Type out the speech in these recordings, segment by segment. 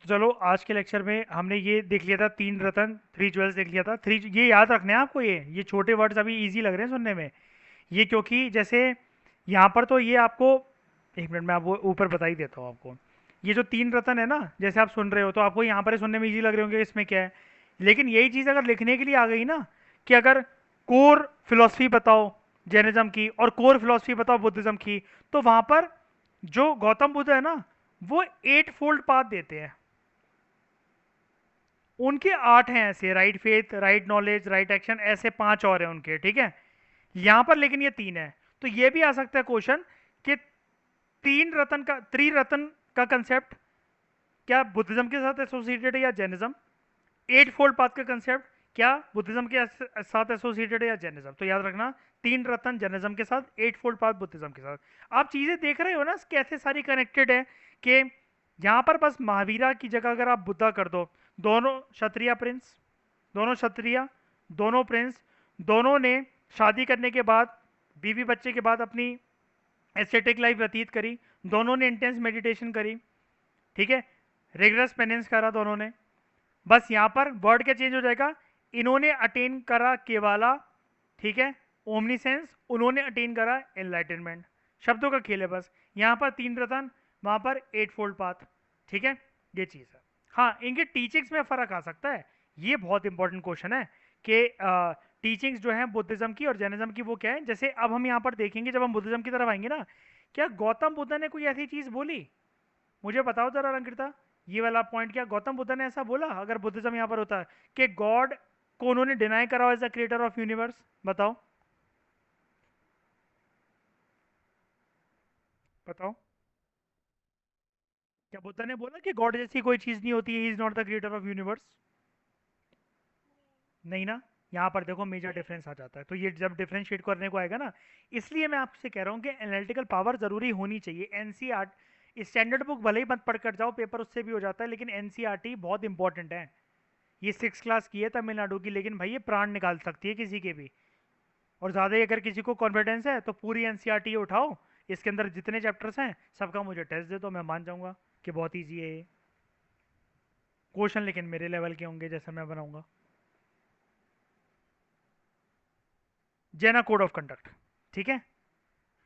चलो आज के लेक्चर में हमने ये देख लिया था, तीन रतन, थ्री ज्वेल्स देख लिया था। थ्री, ये याद रखना है आपको, ये छोटे वर्ड्स अभी इजी लग रहे हैं सुनने में। ये क्योंकि जैसे यहाँ पर तो ये आपको, एक मिनट में आपको ऊपर बता ही देता हूँ आपको। ये जो तीन रतन है ना, जैसे आप सुन रहे हो तो आपको यहाँ पर ही सुनने में इजी लग रहे होंगे इसमें क्या है। लेकिन यही चीज़ अगर लिखने के लिए आ गई ना, कि अगर कोर फिलोसफी बताओ जैनिज्म की और कोर फिलोसफी बताओ बुद्धिज्म की, तो वहां पर जो गौतम बुद्ध है ना, वो एट फोल्ड पाथ देते हैं। उनके आठ हैं ऐसे, right faith, right knowledge, right action, ऐसे पांच और हैं उनके, ठीक है। यहां पर लेकिन ये तीन है। तो ये भी आ सकता है क्वेश्चन कि तीन रतन का, त्रिरतन का कंसेप्ट क्या बुद्धिज्म के साथ एसोसिएटेड है या जैनिज्म। एट फोल्ड पाथ का कंसेप्ट क्या बुद्धिज्म के साथ एसोसिएटेड है या जैनिज्म। तो याद रखना, तीन रतन जैनिज्म के साथ, एट फोल्ड पाथ बुद्धिज्म के साथ। आप चीजें देख रहे हो ना कैसे सारी कनेक्टेड है, कि यहां पर बस महावीरा की जगह अगर आप बुद्धा कर दो, दोनों क्षत्रिय प्रिंस, दोनों क्षत्रिय, दोनों प्रिंस, दोनों ने शादी करने के बाद, बीवी बच्चे के बाद अपनी एस्थेटिक लाइफ व्यतीत करी, दोनों ने इंटेंस मेडिटेशन करी, ठीक है, रिगरस पेनेंस करा दोनों ने। बस यहां पर वर्ड क्या चेंज हो जाएगा, इन्होंने अटेन करा केवाला, ठीक है, ओमनीसेंस, उन्होंने अटेन करा एनलाइटनमेंट। शब्दों का खेल है बस। यहां पर तीन रतन, वहां पर एट फोल्ड पाथ, ठीक है, ये चीज है। हाँ, इनके टीचिंग्स में फर्क आ सकता है। ये बहुत इंपॉर्टेंट क्वेश्चन है कि टीचिंग्स जो है बुद्धिज्म की और जैनिज्म की वो क्या है। जैसे अब हम यहाँ पर देखेंगे, जब हम बुद्धिज्म की तरफ आएंगे ना, क्या गौतम बुद्ध ने कोई ऐसी चीज बोली, मुझे बताओ जरा अलंकृता, ये वाला पॉइंट, क्या गौतम बुद्ध ने ऐसा बोला अगर बुद्धिज्म यहाँ पर होता है कि गॉड को उन्होंने डिनाई करा as the creator of universe. बताओ, बताओ, क्या बुद्ध ने बोला कि गॉड जैसी कोई चीज नहीं होती है, he is not the creator of universe. नहीं ना। यहाँ पर देखो मेजर डिफरेंस आ जाता है। तो ये जब डिफरेंशिएट करने को आएगा ना, इसलिए मैं आपसे कह रहा हूँ कि एनालिटिकल पावर जरूरी होनी चाहिए। एनसीआर स्टैंडर्ड बुक भले ही मत पढ़कर जाओ, पेपर उससे भी हो जाता है, लेकिन एनसीईआरटी बहुत इंपॉर्टेंट है। ये सिक्स क्लास की है तमिलनाडु की, लेकिन भाई ये प्राण निकाल सकती है किसी के भी। और ज़्यादा ही अगर किसी को कॉन्फिडेंस है तो पूरी एनसीईआरटी उठाओ, इसके अंदर जितने चैप्टर्स हैं सबका मुझे टेस्ट दे दो, मैं मान जाऊंगा कि बहुत ईजी है ये क्वेश्चन, लेकिन मेरे लेवल के होंगे जैसे मैं बनाऊंगा। जैना कोड ऑफ कंडक्ट, ठीक है।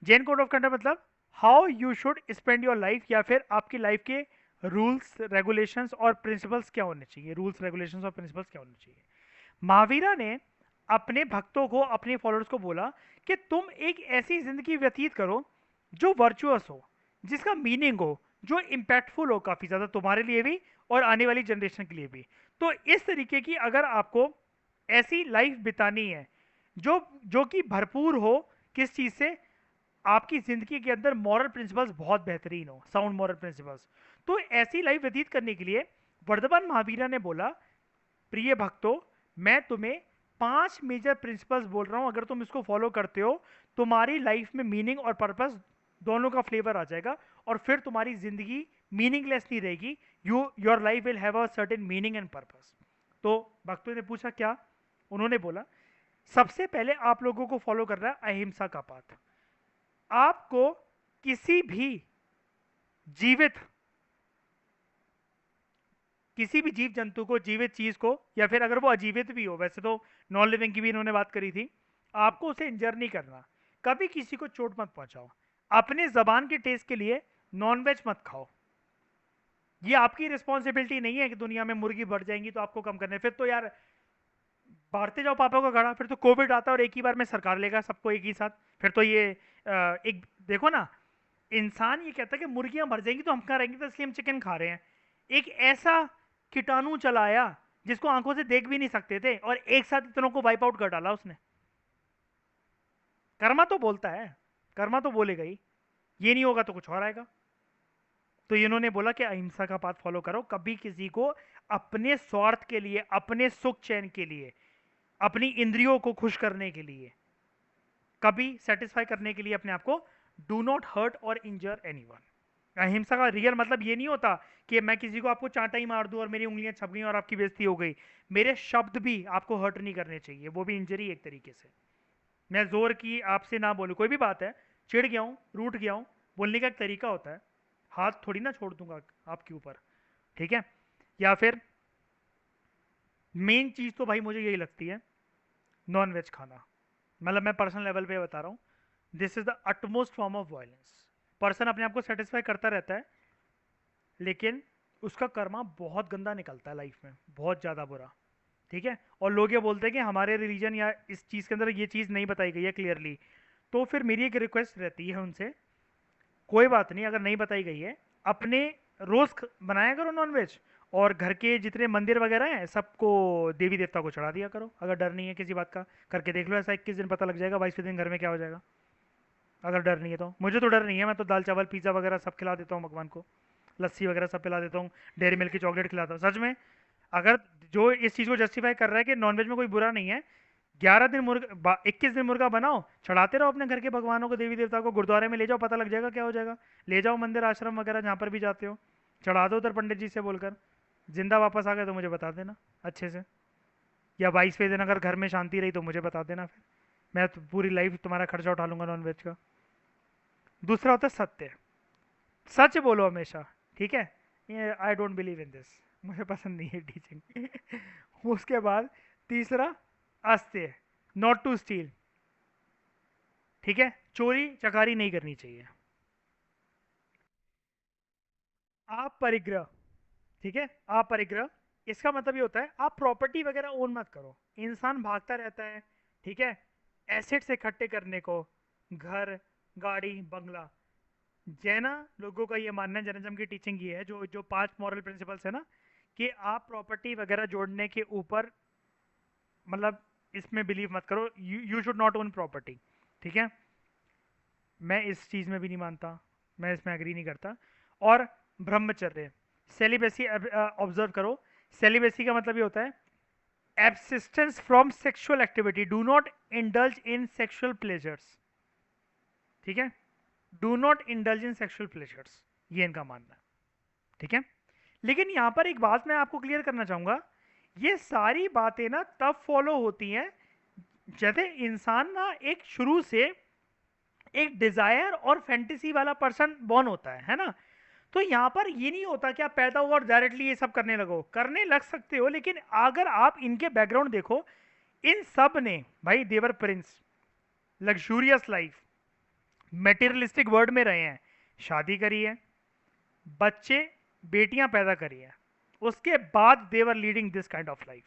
जैन कोड ऑफ कंडक्ट मतलब how you should spend your life, या फिर आपकी लाइफ के रूल्स रेगुलेशंस और प्रिंसिपल्स क्या होने चाहिए, रूल्स रेगुलेशंस और प्रिंसिपल्स क्या होने चाहिए। महावीरा ने अपने भक्तों को, अपने फॉलोअर्स को बोला कि तुम एक ऐसी जिंदगी व्यतीत करो जो वर्चुअस हो, जिसका मीनिंग हो, जो इम्पैक्टफुल हो काफी ज्यादा तुम्हारे लिए भी और आने वाली जनरेशन के लिए भी। तो इस तरीके की अगर आपको ऐसी लाइफ बितानी है जो जो कि भरपूर हो, किस चीज से, आपकी जिंदगी के अंदर मॉरल प्रिंसिपल्स बहुत बेहतरीन हो, साउंड मॉरल प्रिंसिपल्स, तो ऐसी लाइफ व्यतीत करने के लिए वर्धमान महावीरा ने बोला, प्रिय भक्तों, मैं तुम्हें पांच मेजर प्रिंसिपल्स बोल रहा हूं, अगर तुम इसको फॉलो करते हो, तुम्हारी लाइफ में मीनिंग और पर्पस दोनों का फ्लेवर आ जाएगा, और फिर तुम्हारी जिंदगी मीनिंगलेस नहीं रहेगी। Your life will have a certain meaning and purpose. तो भक्तों ने पूछा क्या, उन्होंने बोला सबसे पहले आप लोगों को फॉलो करना है अहिंसा का पाथ। आपको किसी भी जीवित, किसी भी जीव जंतु को, जीवित चीज को, या फिर अगर वो अजीवित भी हो, वैसे तो नॉन लिविंग की भी इन्होंने बात करी थी, आपको उसे इंजर नहीं करना, कभी किसी को चोट मत पहुंचाओ, अपने जबान के टेस्ट के लिए नॉनवेज मत खाओ। ये आपकी रिस्पॉन्सिबिलिटी नहीं है कि दुनिया में मुर्गी बढ़ जाएंगी तो आपको कम करने, फिर तो यार बांटते जाओ पापा का घड़ा, फिर तो कोविड आता है और एक ही बार में सरकार लेगा सबको एक ही साथ। फिर तो ये एक देखो ना, इंसान ये कहता है कि मुर्गियां मर जाएंगी तो हम कहाँ रहेंगे, तो इसलिए हम चिकन खा रहे हैं। एक ऐसा कीटाणु चलाया जिसको आंखों से देख भी नहीं सकते थे, और एक साथ इतनों को वाइप आउट कर डाला उसने। कर्मा तो बोलता है, कर्मा तो बोलेगा ही, ये नहीं होगा तो कुछ और आएगा। तो इन्होंने बोला कि अहिंसा का पाथ फॉलो करो, कभी किसी को अपने स्वार्थ के लिए, अपने सुख चैन के लिए, अपनी इंद्रियों को खुश करने के लिए, कभी सेटिस्फाई करने के लिए अपने आप को, डू नॉट हर्ट और इंजर एनीवन। अहिंसा का रियल मतलब ये नहीं होता कि मैं किसी को, आपको चांटा ही मार दूं और मेरी उंगलियां छप गई और आपकी बेइज्जती हो गई। मेरे शब्द भी आपको हर्ट नहीं करने चाहिए, वो भी इंजरी एक तरीके से। मैं जोर की आपसे ना बोलूं, कोई भी बात है, चिढ़ गया हूं, रूठ गया हूं, बोलने का एक तरीका होता है, हाथ थोड़ी ना छोड़ दूंगा आपके ऊपर, ठीक है। या फिर मेन चीज़ तो भाई मुझे यही लगती है, नॉन वेज खाना। मतलब मैं पर्सनल लेवल पे बता रहा हूँ, this is the utmost form of violence. Person अपने आप को सेटिस्फाई करता रहता है, लेकिन उसका कर्मा बहुत गंदा निकलता है लाइफ में, बहुत ज़्यादा बुरा। ठीक है, और लोग ये बोलते हैं कि हमारे रिलीजन या इस चीज़ के अंदर ये चीज़ नहीं बताई गई है क्लियरली। तो फिर मेरी एक रिक्वेस्ट रहती है उनसे, कोई बात नहीं अगर नहीं बताई गई है, अपने रोज बनाया करो नॉनवेज, और घर के जितने मंदिर वगैरह हैं सबको देवी देवता को चढ़ा दिया करो, अगर डर नहीं है किसी बात का। करके देख लो ऐसा, 21 दिन पता लग जाएगा 22वें दिन घर में क्या हो जाएगा। अगर डर नहीं है तो, मुझे तो डर नहीं है, मैं तो दाल चावल पिज़्ज़ा वगैरह सब खिला देता हूँ भगवान को, लस्सी वगैरह सब पिला देता हूँ, डेयरी मिल्क की चॉकलेट खिलाता हूँ सच में। अगर जो इस चीज़ को जस्टिफाई कर रहा है कि नॉनवेज में कोई बुरा नहीं है, 11 दिन मुर्गा 21 दिन मुर्गा बनाओ, चढ़ाते रहो अपने घर के भगवानों को, देवी देवता को, गुरुद्वारे में ले जाओ, पता लग जाएगा क्या हो जाएगा। ले जाओ मंदिर आश्रम वगैरह जहाँ पर भी जाते हो, चढ़ा दो उधर पंडित जी से बोलकर। जिंदा वापस आ गए तो मुझे बता देना अच्छे से, या 22वें दिन अगर घर में शांति रही तो मुझे बता देना, फिर मैं तो पूरी लाइफ तुम्हारा खर्चा उठा लूंगा नॉनवेज का। दूसरा होता है सत्य, सच बोलो हमेशा। ठीक है, ये I don't believe in this, मुझे पसंद नहीं है टीचिंग। उसके बाद तीसरा आस्ते, नॉट टू स्टील। ठीक है, चोरी चकारी नहीं करनी चाहिए। आप परिग्रह, ठीक है, आप परिग्रह, इसका मतलब ये होता है आप प्रॉपर्टी वगैरह ओन मत करो। इंसान भागता रहता है, ठीक है, एसेट्स इकट्ठे करने को, घर, गाड़ी, बंगला। जैना लोगों का ये मानना है, जैनिज्म की टीचिंग ये है, जो जो 5 मॉरल प्रिंसिपल्स है ना, कि आप प्रॉपर्टी वगैरह जोड़ने के ऊपर, मतलब इसमें बिलीव मत करो, you should not own property. ठीक है, मैं इस चीज़ में भी नहीं मानता, मैं इसमें एग्री नहीं करता। और ब्रह्मचर्य, सेलिबेसी ऑब्जर्व करो। सेलिबेसी का मतलब ये होता है abstinence from sexual activity, do not indulge in sexual pleasures. ठीक है, do not indulge in sexual pleasures, ये इनका मानना है। ठीक है, लेकिन यहां पर एक बात मैं आपको क्लियर करना चाहूंगा, ये सारी बातें ना तब फॉलो होती हैं जैसे इंसान ना एक शुरू से एक डिजायर और फैंटेसी वाला पर्सन बॉर्न होता है ना। तो यहाँ पर ये नहीं होता कि आप पैदा हुआ और डायरेक्टली ये सब करने लगो, करने लग सकते हो, लेकिन अगर आप इनके बैकग्राउंड देखो, इन सब ने भाई they were prince, luxurious life, materialistic world में रहे हैं, शादी करी है, बच्चे बेटियां पैदा करी है, उसके बाद they were leading this kind of life.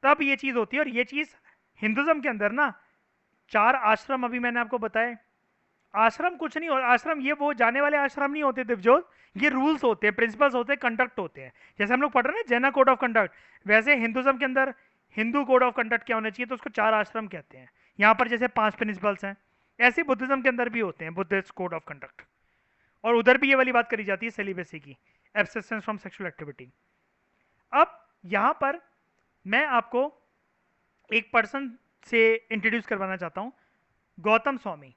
तब ये चीज होती है, और ये चीज हिंदुज्म के अंदर ना 4 आश्रम अभी मैंने आपको बताए। आश्रम कुछ नहीं होता, आश्रम ये वो जाने वाले आश्रम नहीं होते दिवजोत, ये रूल्स होते हैं, प्रिंसिपल्स होते हैं, कंडक्ट होते हैं। जैसे हम लोग पढ़ रहे हैं जैना कोड ऑफ कंडक्ट, वैसे हिंदुज्म के अंदर हिंदू कोड ऑफ कंडक्ट क्या होना चाहिए, तो उसको 4 आश्रम कहते हैं। यहाँ पर जैसे 5 प्रिंसिपल्स हैं, ऐसे बुद्धिज्म के अंदर भी होते हैं, बुद्धिस्ट कोड ऑफ कंडक्ट। और उधर भी ये वाली बात करी जाती है सेलिबेसी की, एब्सटेंस फ्रॉम सेक्सुअल एक्टिविटी। अब यहाँ पर मैं आपको एक पर्सन से इंट्रोड्यूस करवाना चाहता हूँ, गौतम स्वामी।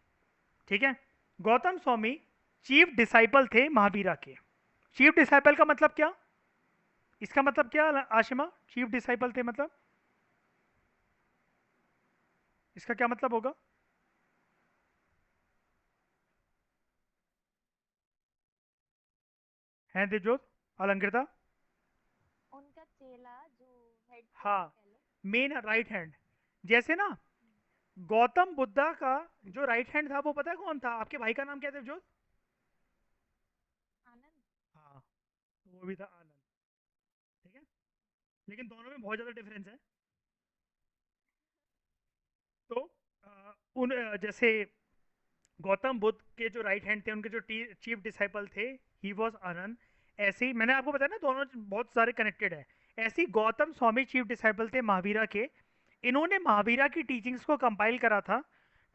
ठीक है, गौतम स्वामी चीफ डिसाइपल थे महावीरा के। चीफ डिसाइपल का मतलब क्या, इसका मतलब क्या आशिमा, चीफ डिसाइपल थे मतलब इसका क्या मतलब होगा? हैं दिवजोत, अलंकृता? उनका चेला जो हेड हाँ, चेला कह लो। Main right hand. जैसे ना गौतम बुद्धा का जो राइट हैंड था वो पता है कौन था? आपके भाई का नाम क्या है दिवजोत? आनंद। हाँ, तो वो भी था आनंद। ठीक है, लेकिन दोनों में बहुत ज्यादा डिफरेंस है। तो जैसे गौतम बुद्ध के जो राइट हैंड थे, उनके जो चीफ डिसाइपल थे, ही वॉज आनंद। ऐसे ही मैंने आपको बताया ना, दोनों बहुत सारे कनेक्टेड है। ऐसे ही गौतम स्वामी चीफ डिसाइपल थे महावीरा के। इन्होंने महावीरा की टीचिंग्स को कंपाइल करा था,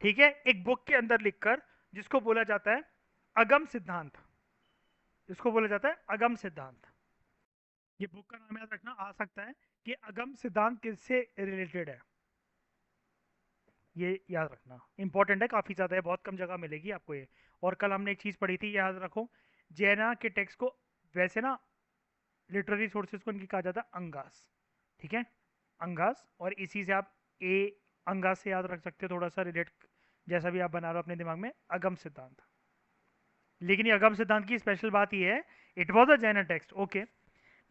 ठीक है, एक बुक के अंदर लिखकर, जिसको बोला जाता है अगम सिद्धांत। जिसको बोला जाता है अगम सिद्धांत। ये बुक का नाम याद रखना, आ सकता है कि अगम सिद्धांत किससे रिलेटेड है, ये याद रखना इंपॉर्टेंट है, काफ़ी ज़्यादा है, बहुत कम जगह मिलेगी आपको ये। और कल हमने एक चीज़ पढ़ी थी, याद रखो, जैना के टेक्स्ट को वैसे ना लिटरेरी सोर्सेज को इनकी कहा जाता है अंगास। ठीक है, अंगास, और इसी से आप ए अंगास से याद रख सकते हो, थोड़ा सा रिलेट, जैसा भी आप बना रहे हो अपने दिमाग में, अगम सिद्धांत। लेकिन ये अगम सिद्धांत की स्पेशल बात ये है, it was a Jain text, okay.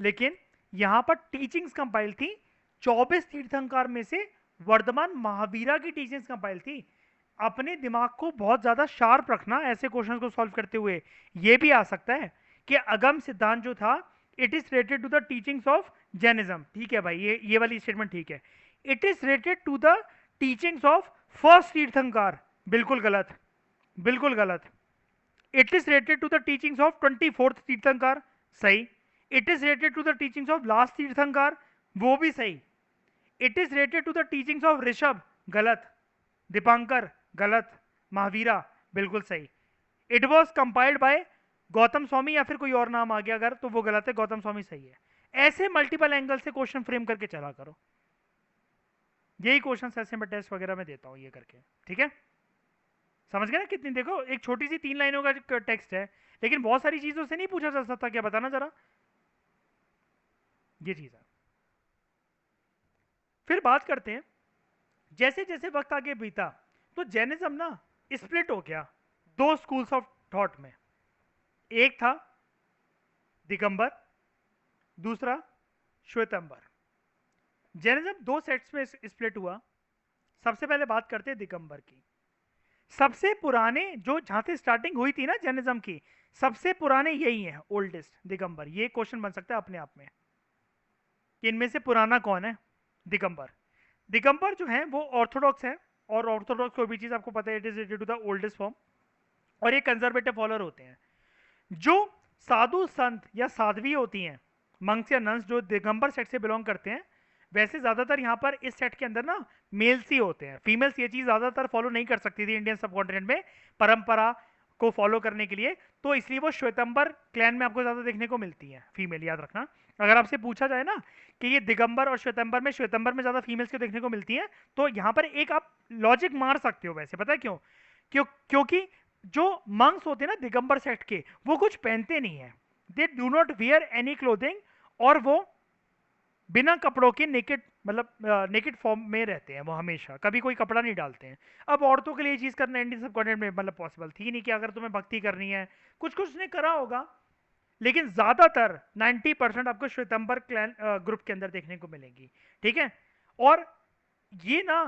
लेकिन यहां पर टीचिंग्स कंपाइल थी 24 तीर्थंकर में से वर्धमान महावीरा की टीचिंग्स कंपाइल थी। अपने दिमाग को बहुत ज्यादा शार्प रखना ऐसे क्वेश्चंस को सॉल्व करते हुए। ये भी आ सकता है कि अगम सिद्धांत जो था it is related to the teachings of Jainism. ठीक है भाई, ये वाली स्टेटमेंट ठीक है। It is related to the teachings of first tirthankar, बिल्कुल गलत, बिल्कुल गलत। It is related to the teachings of 24th tirthankar, सही। It is related to the teachings of last tirthankar, वो भी सही। It is related to the teachings of Rishabh, गलत। दीपांकर, गलत। महावीरा, बिल्कुल सही। It was compiled bye Gautam Swami या फिर कोई और नाम आ गया अगर, तो वो गलत है, गौतम स्वामी सही है। ऐसे मल्टीपल एंगल से क्वेश्चन फ्रेम करके चला करो। यही क्वेश्चन ऐसे मैं टेस्ट वगैरह में देता हूँ ये करके, ठीक है। समझ गए ना कितनी, देखो एक छोटी सी 3 लाइनों का टेक्स्ट है, लेकिन बहुत सारी चीजों से नहीं पूछा जा सकता, क्या बताना जरा, ये चीज है। फिर बात करते हैं, जैसे जैसे वक्त आगे बीता तो जैनिज्म ना स्प्लिट हो गया 2 स्कूल्स ऑफ थॉट में। एक था दिगंबर, दूसरा श्वेतंबर। जैनिज्म 2 सेट्स में स्प्लिट हुआ। सबसे पहले बात करते हैं दिगंबर की। सबसे पुराने जो जहां से स्टार्टिंग हुई थी ना जैनिज्म की, सबसे पुराने यही हैं, ओल्डेस्ट दिगंबर। ये क्वेश्चन बन सकता है अपने आप में कि इनमें से पुराना कौन है, दिगंबर। दिगंबर जो है वो ऑर्थोडॉक्स है, और ऑर्थोडॉक्स कोई भी चीज आपको पता है it is related to the oldest form, और ये कंजर्वेटिव फॉलोअर होते हैं। जो साधु संत या साध्वी होती हैं, मंक्स या नन्स, जो दिगंबर सेट से बिलोंग करते हैं, वैसे ज्यादातर यहाँ पर इस सेट के अंदर ना मेल्स ही होते हैं। फीमेल्स ये चीज ज्यादातर फॉलो नहीं कर सकती थी इंडियन सबकॉन्टिनेंट में परंपरा को फॉलो करने के लिए, तो इसलिए वो श्वेतंबर क्लैन में आपको ज्यादा देखने को मिलती है फीमेल, याद रखना। अगर आपसे पूछा जाए ना कि ये दिगंबर और श्वेतंबर में ज्यादा फीमेल्स को देखने को मिलती है, तो यहाँ पर एक आप लॉजिक मार सकते हो वैसे, पता है क्योंकि जो मंक्स होते हैं ना दिगंबर सेक्ट के, वो कुछ पहनते नहीं है, they do not wear any clothing, और वो बिना कपड़ों के नेकेड, मतलब नेकेड फॉर्म में रहते हैं वो हमेशा, कभी कोई कपड़ा नहीं डालते हैं। अब औरतों के लिए ये चीज़ करना इंडियन सबकॉन्टिनेंट में मतलब पॉसिबल थी नहीं, कि अगर तुम्हें भक्ति करनी है, कुछ कुछ ने करा होगा, लेकिन ज्यादातर 90% आपको श्वेतंबर क्लैन ग्रुप के अंदर देखने को मिलेंगी, ठीक है। और ये ना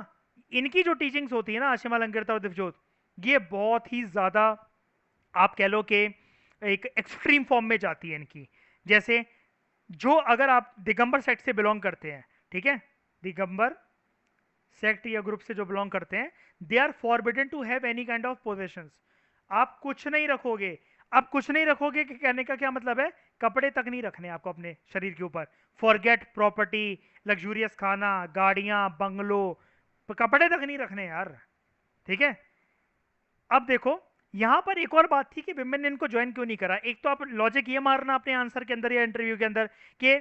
इनकी जो टीचिंग्स होती है ना, आशिमा लंगरता और दिवजोत, ये बहुत ही ज्यादा आप कह लो कि एक एक्सट्रीम फॉर्म में जाती है इनकी। जैसे जो अगर आप दिगंबर सेक्ट से बिलोंग करते हैं, ठीक है, दिगंबर सेक्ट या ग्रुप से जो बिलोंग करते हैं, they are forbidden to have any kind of possessions. आप कुछ नहीं रखोगे। अब कुछ नहीं रखोगे कि कहने का क्या मतलब है, कपड़े तक नहीं रखने आपको अपने शरीर के ऊपर। फॉरगेट प्रॉपर्टी, लग्जूरियस खाना, गाड़ियां, बंगलो, कपड़े तक नहीं रखने यार, ठीक है। अब देखो यहां पर एक और बात थी कि विमेन ने इनको ज्वाइन क्यों नहीं करा। एक तो आप लॉजिक ये मारना अपने आंसर के अंदर या इंटरव्यू के अंदर कि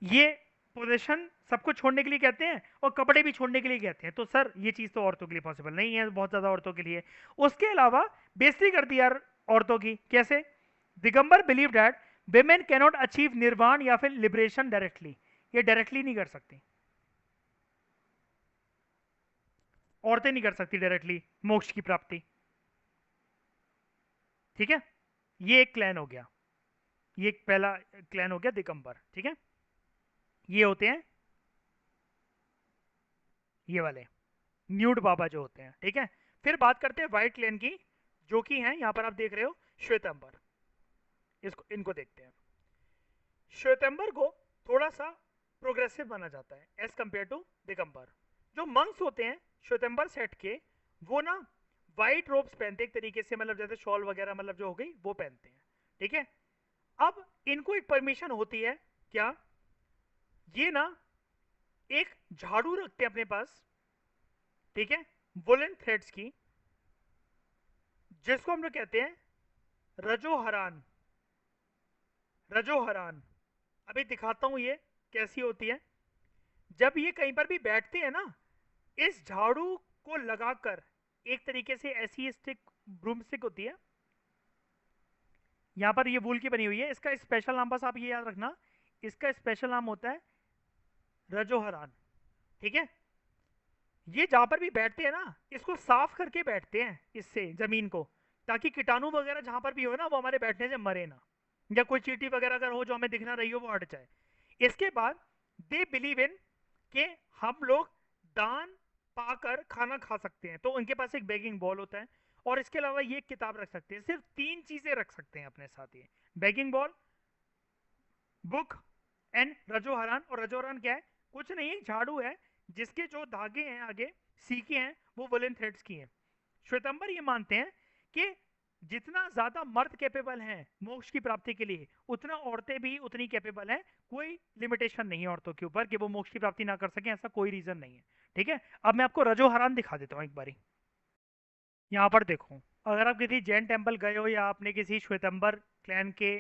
ये पोजीशन सबको छोड़ने के लिए कहते हैं और कपड़े भी छोड़ने के लिए कहते हैं, तो सर ये चीज तो औरतों के लिए पॉसिबल नहीं है, बहुत ज्यादा औरतों के लिए। उसके अलावा बेइज्जती कर दी यार औरतों की, कैसे। Digambar believe that women cannot achieve निर्वाण या फिर लिबरेशन डायरेक्टली, ये डायरेक्टली नहीं कर सकती, औरतें नहीं कर सकती डायरेक्टली मोक्ष की प्राप्ति, ठीक है। ये एक क्लैन हो गया, ये एक पहला क्लैन हो गया दिगंबर, ठीक है। ये होते हैं ये वाले न्यूड बाबा जो होते हैं, ठीक है। फिर बात करते हैं व्हाइट क्लैन की, जो कि हैं यहां पर आप देख रहे हो श्वेतंबर। इसको इनको देखते हैं। श्वेतंबर को थोड़ा सा प्रोग्रेसिव माना जाता है एज कंपेयर टू दिगंबर। जो मंक्स होते हैं श्वेतंबर सेट के, वो ना वाइट रोब्स पहनते एक तरीके से, मतलब जैसे शॉल वगैरह, मतलब जो हो गई वो पहनते हैं, ठीक है। अब इनको एक परमिशन होती है, क्या, ये ना एक झाड़ू रखते हैं अपने पास, ठीक है, वुलन थ्रेड्स की, जिसको हम लोग कहते हैं रजोहरान। रजोहरान अभी दिखाता हूं ये कैसी होती है। जब ये कहीं पर भी बैठते हैं ना, इस झाड़ू को लगाकर एक तरीके से ऐसी स्टिक, ब्रूम स्टिक होती है, यहां पर ये वूल की बनी हुई है, इसका स्पेशल नाम बस आप ये याद रखना, इसका स्पेशल नाम होता है रजोहरान, ठीक है। ये जहां पर भी बैठते हैं ना, इसको साफ करके बैठते हैं इससे जमीन को, ताकि कीटाणु वगैरह जहां पर भी हो ना, वो हमारे बैठने से मरे ना, या कोई चींटी वगैरह अगर हो जो हमें दिख ना रही हो वो हट जाए। इसके बाद दे बिलीव इन कि हम लोग दान पाकर खाना खा सकते हैं, तो उनके पास एक बेगिंग बॉल होता है और इसके अलावा ये एक किताब रख सकते हैं। सिर्फ 3 चीजें रख सकते हैं अपने साथ, ये बेगिंग बॉल, बुक एंड रजोहरान। और रजोहरान क्या है? कुछ नहीं, एक झाड़ू है जिसके जो धागे हैं आगे सीखे हैं वो वुलन थ्रेड्स की हैं। श्वेतंबर ये मानते हैं कि जितना ज्यादा मर्द कैपेबल हैं मोक्ष की प्राप्ति के लिए, उतना औरतें भी उतनी कैपेबल हैं। कोई लिमिटेशन नहीं है औरतों के ऊपर कि वो मोक्ष की प्राप्ति ना कर सकें, ऐसा कोई रीजन नहीं है। ठीक है, अब मैं आपको रजोहरान दिखा देता हूँ एक बारी। यहाँ पर देखो, अगर आप किसी जैन टेम्पल गए हो या आपने किसी श्वेतंबर क्लैन के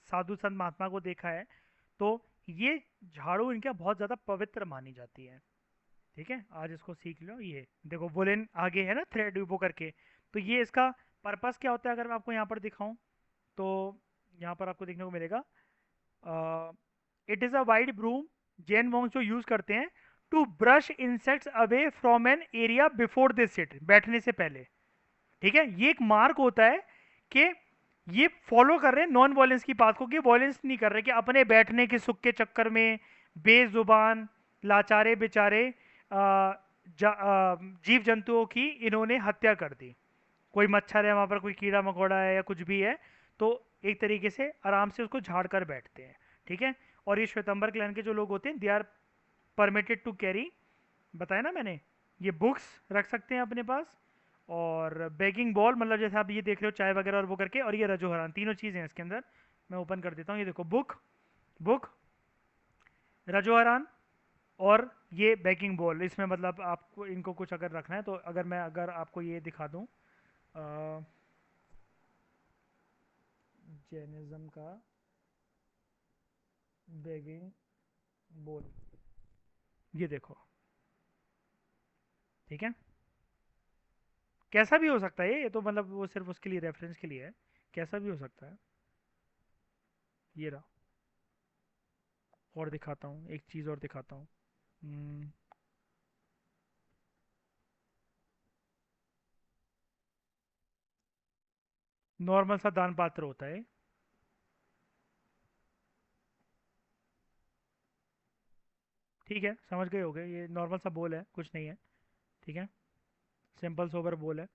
साधु संत महात्मा को देखा है, तो ये झाड़ू इनका बहुत ज़्यादा पवित्र मानी जाती है। ठीक है, आज इसको सीख लो। ये देखो वुलन आगे है ना, थ्रेड वो करके, तो ये इसका पर्पस क्या होता है अगर मैं आपको यहाँ पर दिखाऊं, तो यहाँ पर आपको देखने को मिलेगा it is a wide broom Jain monks जो यूज़ करते हैं to brush insects away from an area before they sit, बैठने से पहले। ठीक है, ये एक मार्क होता है कि ये फॉलो कर रहे हैं नॉन वॉयलेंस की बात को, कि वॉयलेंस नहीं कर रहे कि अपने बैठने के सुख के चक्कर में बेजुबान लाचारे बेचारे जीव जंतुओं की इन्होंने हत्या कर दी। कोई मच्छर है वहाँ पर, कोई कीड़ा मकोड़ा है या कुछ भी है, तो एक तरीके से आराम से उसको झाड़ कर बैठते हैं। ठीक है, और ये श्वेतंबर क्लैन के जो लोग होते हैं they are permitted to carry, बताया ना मैंने, ये बुक्स रख सकते हैं अपने पास, और बेगिंग बॉल मतलब जैसे आप ये देख रहे हो चाय वगैरह और वो करके, और ये रजोहरान, तीनों चीज़ें हैं इसके अंदर। मैं ओपन कर देता हूँ, ये देखो बुक, बुक, रजोहरान और ये बेगिंग बॉल। इसमें मतलब आपको इनको कुछ अगर रखना है तो अगर आपको ये दिखा दूँ जैनिज्म का बेगिंग बॉल, ये देखो। ठीक है, कैसा भी हो सकता है ये तो मतलब वो सिर्फ उसके लिए रेफरेंस के लिए है, कैसा भी हो सकता है। ये रहा, और दिखाता हूँ, एक चीज़ और दिखाता हूँ। नॉर्मल सा दान पात्र होता है, ठीक है, समझ गए होगे, ये नॉर्मल सा बोल है, कुछ नहीं है। ठीक है, सिंपल सोबर बोल है।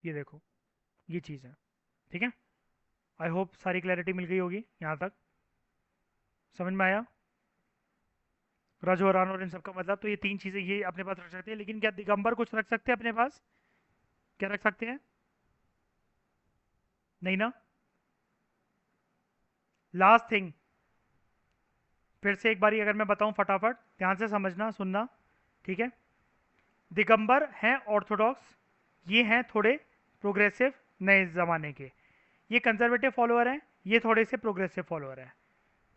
ये देखो, ये चीज़ है। ठीक है, आई होप सारी क्लैरिटी मिल गई होगी यहाँ तक, समझ में आया? रजोरान और इन सब का मतलब, तो ये 3 चीज़ें ये अपने पास रख सकते हैं, लेकिन क्या दिगंबर कुछ रख सकते हैं अपने पास? क्या रख सकते हैं? नहीं ना। लास्ट थिंग, फिर से एक बारी अगर मैं बताऊं फटाफट, ध्यान से समझना सुनना। ठीक है, दिगंबर हैं ऑर्थोडॉक्स, ये हैं थोड़े प्रोग्रेसिव नए ज़माने के, ये कंजर्वेटिव फॉलोअर हैं, ये थोड़े से प्रोग्रेसिव फॉलोअर हैं।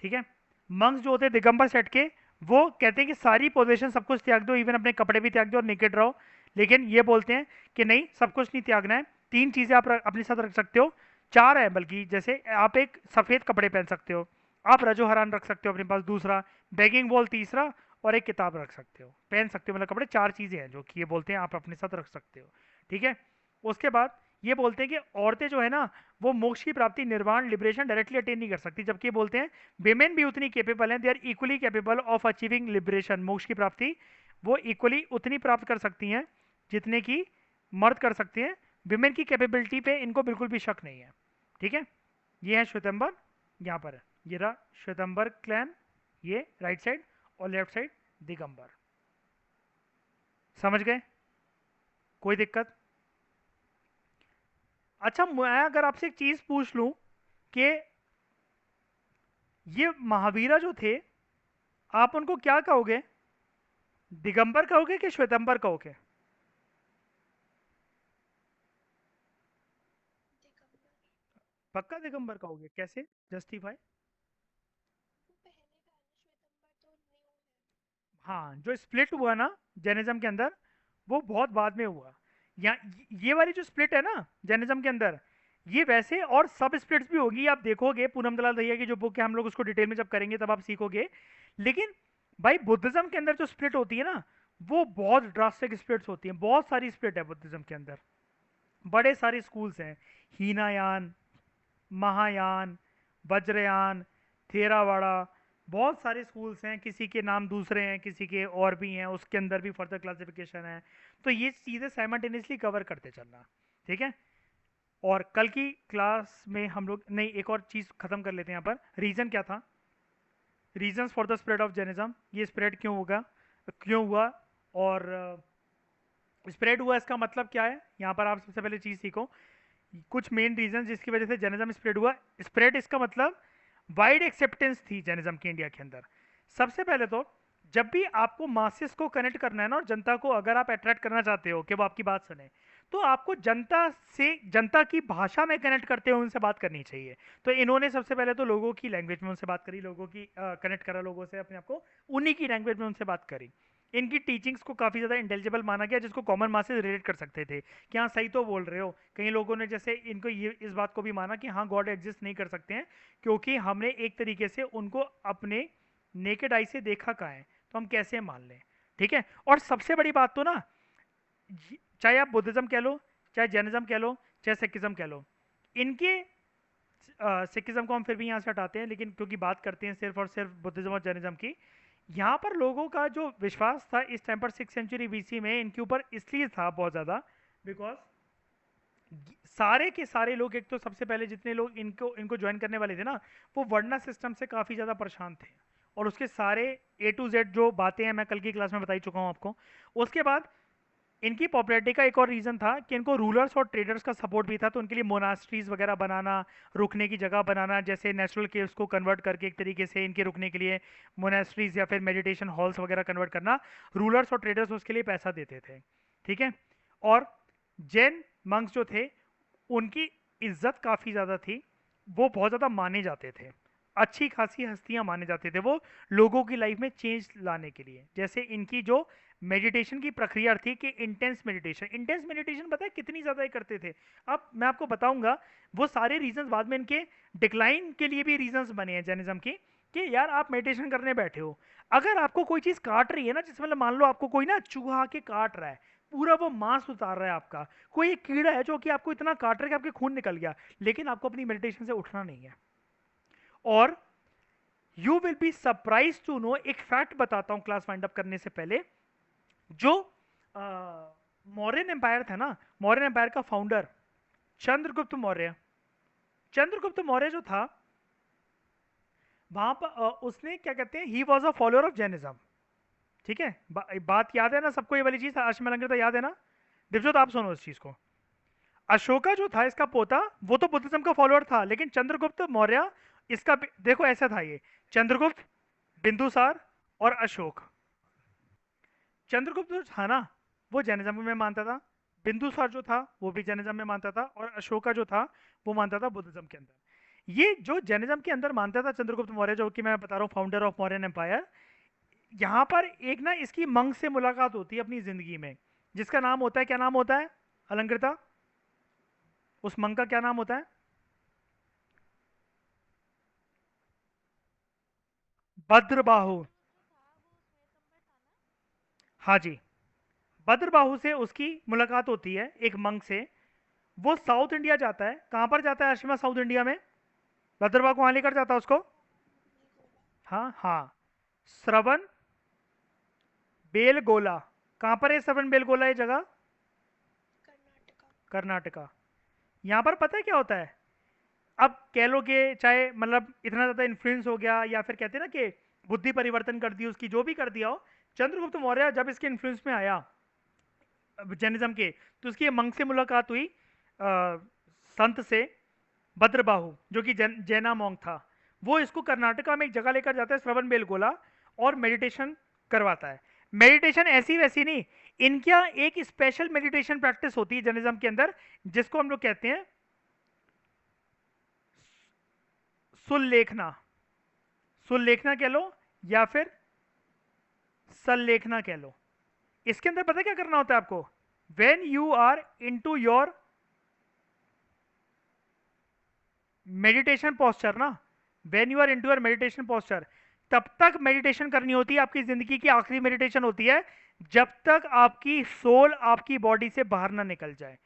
ठीक है, मंक्स जो होते हैं दिगंबर सेट के, वो कहते हैं कि सारी पोजीशन सब कुछ त्याग दो, इवन अपने कपड़े भी त्याग दो और निकट रहो। लेकिन ये बोलते हैं कि नहीं, सब कुछ नहीं त्यागना है, 3 चीज़ें आप अपने साथ रख सकते हो, 4 है बल्कि, जैसे आप एक सफ़ेद कपड़े पहन सकते हो, आप रजो हरान रख सकते हो अपने पास दूसरा, बेगिंग बॉल तीसरा, और एक किताब रख सकते हो, पहन सकते हो, मतलब कपड़े 4 चीज़ें हैं जो कि ये बोलते हैं आप अपने साथ रख सकते हो। ठीक है, उसके बाद ये बोलते हैं कि औरतें जो है ना, वो मोक्ष की प्राप्ति, निर्वाण, लिबरेशन डायरेक्टली अटेन नहीं कर सकती, जबकि ये बोलते हैं विमेन भी उतनी केपेबल हैं, they are equally capable of achieving liberation, मोक्ष की प्राप्ति वो इक्वली उतनी प्राप्त कर सकती हैं जितने की मर्द कर सकते हैं। विमेन की कैपेबिलिटी पे इनको बिल्कुल भी शक नहीं है। ठीक है, ये है श्वेतंबर, यहाँ पर है, ये रहा श्वेतंबर क्लैन, ये राइट साइड, और लेफ्ट साइड दिगंबर। समझ गए? कोई दिक्कत? अच्छा, मैं अगर आपसे एक चीज पूछ लूं कि ये महावीरा जो थे, आप उनको क्या कहोगे? दिगंबर कहोगे कि श्वेतंबर कहोगे? दिगंबर। पक्का दिगंबर कहोगे? कैसे जस्टिफाई? वो पहले का है ना, श्वेतंबर तो न्यू है। हाँ, जो स्प्लिट हुआ ना जैनिज्म के अंदर, वो बहुत बाद में हुआ। या ये वाली जो स्प्लिट है ना जैनिज्म के अंदर, ये वैसे और सब स्प्लिट्स भी होगी, आप देखोगे पूनम दलाल दहिया की जो बुक है, हम लोग उसको डिटेल में जब करेंगे तब आप सीखोगे। लेकिन भाई बुद्धिज्म के अंदर जो स्प्लिट होती है ना, वो बहुत ड्रास्टिक स्प्लिट्स होती हैं, बहुत सारी स्प्लिट है बुद्धिज्म के अंदर। बड़े सारे स्कूल्स हैं, हीनायान, महायान, वज्रयान, थेरावाड़ा, बहुत सारे स्कूल्स हैं, किसी के नाम दूसरे हैं, किसी के और भी हैं, उसके अंदर भी फर्दर क्लासिफिकेशन है। तो ये चीज़ें साइमल्टेनियसली कवर करते चलना, ठीक है। और कल की क्लास में हम लोग नहीं, एक और चीज़ ख़त्म कर लेते हैं यहाँ पर। रीज़न क्या था, reasons for the spread of Jainism, ये स्प्रेड क्यों होगा, क्यों हुआ, और स्प्रेड हुआ इसका मतलब क्या है, यहाँ पर आप सबसे पहले चीज़ सीखो कुछ मेन रीजन जिसकी वजह से जैनिज्म स्प्रेड हुआ। स्प्रेड इसका मतलब वाइड एक्सेप्टेंस थी जैनिज्म की इंडिया के अंदर। सबसे पहले तो जब भी आपको मासेस को कनेक्ट करना है ना, और जनता को अगर आप अट्रैक्ट करना चाहते हो कि वो आपकी बात सुने, तो आपको जनता से, जनता की भाषा में कनेक्ट करते हुए उनसे बात करनी चाहिए। तो इन्होंने सबसे पहले तो लोगों की लैंग्वेज में उनसे बात करी, लोगों की कनेक्ट करा लोगों से, अपने आप को उन्हीं की लैंग्वेज में उनसे बात करी। इनकी टीचिंग्स को काफ़ी ज़्यादा इंटेलिजिबल माना गया, जिसको कॉमन मासेस रिलेट कर सकते थे कि हाँ सही तो बोल रहे हो। कई लोगों ने जैसे इनको ये इस बात को भी माना कि हाँ गॉड एग्जिस्ट नहीं कर सकते हैं, क्योंकि हमने एक तरीके से उनको अपने नेकेड आई से देखा कहाँ है, तो हम कैसे मान लें, ठीक है। और सबसे बड़ी बात तो ना, चाहे आप बुद्धिज्म कह लो, चाहे जैनिज्म कह लो, चाहे सिखिज्म कह लो, इनके सिखिज्म को हम फिर भी यहाँ से हटाते हैं, लेकिन क्योंकि बात करते हैं सिर्फ और सिर्फ बुद्धिज्म और जैनिज्म की, यहाँ पर लोगों का जो विश्वास था इस टाइम पर 6th सेंचुरी बीसी में इनके ऊपर इसलिए था बहुत ज़्यादा, बिकॉज सारे के सारे लोग, एक तो सबसे पहले जितने लोग इनको इनको ज्वाइन करने वाले थे ना, वो वर्णा सिस्टम से काफ़ी ज़्यादा परेशान थे, और उसके सारे A to Z जो बातें हैं मैं कल की क्लास में बता ही चुका हूँ आपको। उसके बाद इनकी पॉपुलैरिटी का एक और रीज़न था कि इनको रूलर्स और ट्रेडर्स का सपोर्ट भी था, तो उनके लिए मोनास्ट्रीज वगैरह बनाना, रुकने की जगह बनाना, जैसे नेचुरल केव्स को कन्वर्ट करके एक तरीके से इनके रुकने के लिए मोनास्ट्रीज या फिर मेडिटेशन हॉल्स वगैरह कन्वर्ट करना, रूलर्स और ट्रेडर्स उसके लिए पैसा देते थे, ठीक है। और जैन मंक्स जो थे उनकी इज्जत काफ़ी ज़्यादा थी, वो बहुत ज़्यादा माने जाते थे, अच्छी खासी हस्तियां माने जाते थे वो, लोगों की लाइफ में चेंज लाने के लिए। जैसे इनकी जो मेडिटेशन की प्रक्रिया थी कि इंटेंस मेडिटेशन, इंटेंस मेडिटेशन पता है कितनी ज़्यादा ही करते थे। अब मैं आपको बताऊंगा वो सारे रीजंस बाद में, इनके डिक्लाइन के लिए भी रीजंस बने हैं जैनिज्म की, कि यार आप मेडिटेशन करने बैठे हो, अगर आपको कोई चीज़ काट रही है ना, जिसमें मतलब मान लो आपको कोई ना चूहा आके काट रहा है, पूरा वो मांस उतार रहा है आपका, कोई एक कीड़ा है जो कि आपको इतना काट रहा है कि आपके खून निकल गया, लेकिन आपको अपनी मेडिटेशन से उठना नहीं है। और you will be surprise to know, एक फैक्ट बताता हूं क्लास वाइंड अप करने से पहले, जो मौर्यन एम्पायर था ना, मौर्यन एम्पायर का फाउंडर चंद्रगुप्त मौर्य, चंद्रगुप्त मौर्य जो था, वहां पर उसने क्या कहते हैं, he was a follower of Jainism, ठीक है। बात याद है ना सबको, ये वाली चीज अश्वमेधंकृत याद है ना। दिवजोत आप सुनो इस चीज को, अशोका जो था इसका पोता, वो तो बुद्धिज्म का फॉलोअर था, लेकिन चंद्रगुप्त मौर्य इसका देखो ऐसा था, ये चंद्रगुप्त, बिंदुसार और अशोक। चंद्रगुप्त जो था ना वो जैनिज्म में मानता था, बिंदुसार जो था वो भी जैनिज्म में मानता था, और अशोका जो था वो मानता था बुद्धिज्म के अंदर। ये जो जैनिज्म के अंदर मानता था चंद्रगुप्त मौर्य, जो कि मैं बता रहा हूँ फाउंडर ऑफ मौर्यन एम्पायर, यहाँ पर एक ना इसकी मंक से मुलाकात होती है अपनी जिंदगी में, जिसका नाम होता है, क्या नाम होता है अलंकृता, उस मंक का क्या नाम होता है, भद्रबाहु। हाँ जी, भद्रबाहु से उसकी मुलाकात होती है एक मंक से, वो साउथ इंडिया जाता है, कहाँ पर जाता है अश्विमा, साउथ इंडिया में, भद्रबाहु कहाँ लेकर जाता है उसको, हाँ हाँ, श्रवण बेलगोला। कहाँ पर है श्रवण बेलगोला ये जगह, कर्नाटका। कर्नाटका। यहाँ पर पता है क्या होता है, अब कह लो कि चाहे मतलब इतना ज़्यादा इन्फ्लुएंस हो गया, या फिर कहते हैं ना कि बुद्धि परिवर्तन कर दी उसकी, जो भी कर दिया हो, चंद्रगुप्त मौर्य जब इसके इन्फ्लुएंस में आया जैनिज्म के, तो उसकी मंक से मुलाकात हुई, संत से, भद्रबाहु जो कि जैना मॉन्क था, वो इसको कर्नाटका में एक जगह लेकर जाता है श्रवण बेलगोला, और मेडिटेशन करवाता है। मेडिटेशन ऐसी वैसी नहीं, इनके यहाँ एक स्पेशल मेडिटेशन प्रैक्टिस होती है जैनिज्म के अंदर, जिसको हम लोग कहते हैं सुल्लेखना, सुल्लेखना कह लो या फिर सल्लेखना कह लो। इसके अंदर पता क्या करना होता है आपको, when you are into your meditation posture ना, when you are into your meditation posture, तब तक मेडिटेशन करनी होती है, आपकी जिंदगी की आखिरी मेडिटेशन होती है, जब तक आपकी सोल आपकी बॉडी से बाहर ना निकल जाए।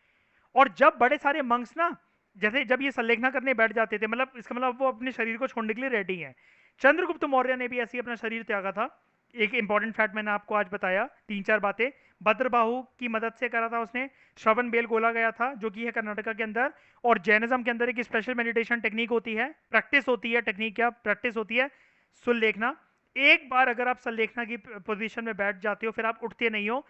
और जब बड़े सारे मंक्स ना, जैसे जब ये संलेखना करने बैठ जाते थे, मतलब इसका मतलब वो अपने शरीर को छोड़ने के लिए रेडी हैं। चंद्रगुप्त मौर्य ने भी ऐसे ही अपना शरीर त्यागा था। एक इंपॉर्टेंट फैक्ट मैंने आपको आज बताया, तीन चार बातें भद्रबाहु की मदद से करा था उसने। श्रवण बेल गोला गया था, जो कि है कर्नाटका के अंदर। और जैनिज्म के अंदर एक स्पेशल मेडिटेशन टेक्निक होती है, प्रैक्टिस होती है, टेक्निक क्या प्रैक्टिस होती है, सुल्लेखना। एक बार अगर आप संलेखना की पोजीशन में बैठ जाते हो, फिर आप उठते नहीं हो,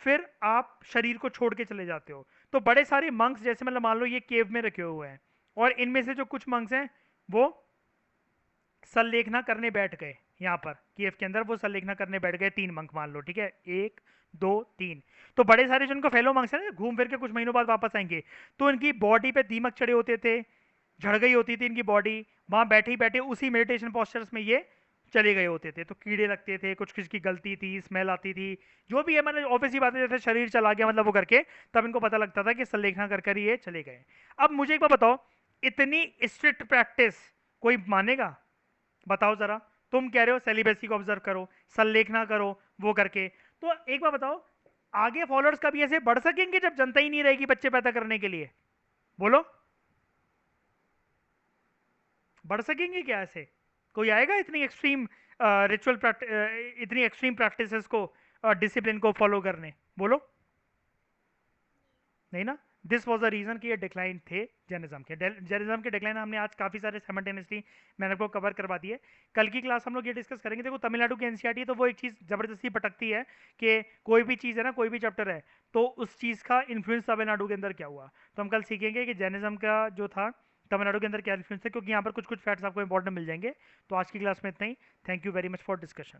फिर आप शरीर को छोड़ के चले जाते हो। तो बड़े सारे मंक्स, जैसे मतलब मान लो ये केव में रखे हुए हैं, और इनमें से जो कुछ मंक्स हैं वो संलेखना करने बैठ गए। यहाँ पर केव के अंदर वो संलेखना करने बैठ गए, 3 मंक मान लो, ठीक है, 1 2 3। तो बड़े सारे जो इनको फेलो मंक्स हैं ना, घूम फिर के कुछ महीनों बाद वापस आएंगे, तो इनकी बॉडी पे दीमक चढ़े होते थे, झड़ गई होती थी इनकी बॉडी, वहां बैठे ही बैठे उसी मेडिटेशन पोस्चर्स में ये चले गए होते थे। तो कीड़े लगते थे, कुछ किसकी गलती थी, स्मेल आती थी, जो भी है, मतलब ऑफिस ही बात है, जैसे शरीर चला गया मतलब वो करके, तब इनको पता लगता था कि संलेखना कर कर ये चले गए। अब मुझे एक बात बताओ, इतनी स्ट्रिक्ट प्रैक्टिस कोई मानेगा? बताओ जरा। तुम कह रहे हो सेलिबेसी को ऑब्जर्व करो, संलेखना करो, वो करके, तो एक बार बताओ, आगे फॉलोअर्स कभी ऐसे बढ़ सकेंगे जब जनता ही नहीं रहेगी बच्चे पैदा करने के लिए? बोलो, बढ़ सकेंगे क्या ऐसे? कोई आएगा इतनी एक्सट्रीम रिचुअल, इतनी एक्सट्रीम प्रैक्टिसेस को, डिसिप्लिन को फॉलो करने? बोलो, नहीं ना। दिस वॉज द रीजन कि ये डिक्लाइन थे जैनिज्म के। जैनिज्म के डिक्लाइन हमने आज काफ़ी सारे साइमल्टेनियसली मैंने आपको कवर करवा दिए। कल की क्लास हम लोग ये डिस्कस करेंगे। देखो तमिलनाडु की एनसीईआरटी है, तो वो एक चीज़ ज़बरदस्ती भटकती है कि कोई भी चीज़ है ना, कोई भी चैप्टर है, तो उस चीज़ का इन्फ्लुएंस तमिलनाडु के अंदर क्या हुआ। तो हम कल सीखेंगे कि जैनिज्म का जो था तमिलनाडु के अंदर क्या इन्फ्लुएंस है, क्योंकि यहाँ पर कुछ कुछ फैक्ट्स आपको इंपॉर्टेंट मिल जाएंगे। तो आज की क्लास में इतना ही। Thank you very much for discussion.